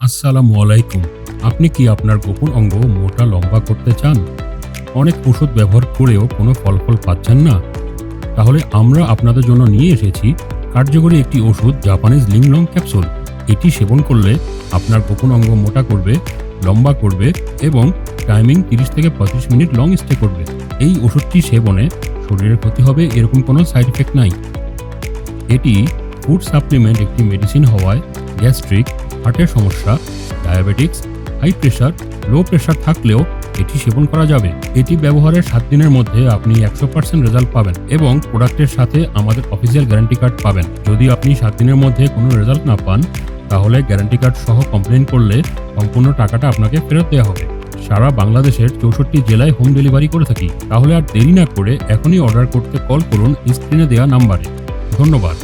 আসসালামু আলাইকুম। আপনি কি আপনার গোপন অঙ্গ মোটা লম্বা করতে চান? অনেক ওষুধ ব্যবহার করেও কোনো ফলাফল পাচ্ছেন না? তাহলে আমরা আপনাদের জন্য নিয়ে এসেছি কার্যকরী একটি ওষুধ জাপানিজ লিংলং ক্যাপসুল। এটি সেবন করলে আপনার গোপন অঙ্গ মোটা করবে, লম্বা করবে এবং টাইমিং ৩০ থেকে ৩৫ মিনিট লং স্টে করবে। এই ওষুধটি সেবনে শরীরের ক্ষতি হবে এরকম কোনো সাইড ইফেক্ট নাই। এটি ফুড সাপ্লিমেন্ট একটি মেডিসিন হওয়ায় গ্যাস্ট্রিক, হার্টের সমস্যা, diabetics, high pressure, low pressure থাকলেও এটি সেবন করা যাবে। এটি ব্যবহারের ৭ দিনের মধ্যে আপনি ১০০% রেজাল্ট পাবেন এবং প্রোডাক্টের সাথে আমাদের অফিসিয়াল গ্যারান্টি কার্ড পাবেন। যদি আপনি ৭ দিনের মধ্যে কোনো রেজাল্ট না পান, তাহলে গ্যারান্টি কার্ড সহ কমপ্লেইন করলে সম্পূর্ণ টাকাটা আপনাকে ফেরত দেওয়া হবে। সারা বাংলাদেশের ৬৪ জেলায় হোম ডেলিভারি করে থাকি। তাহলে আর দেরি না করে এখনই অর্ডার করতে কল করুন স্ক্রিনে দেওয়া নাম্বারে। ধন্যবাদ।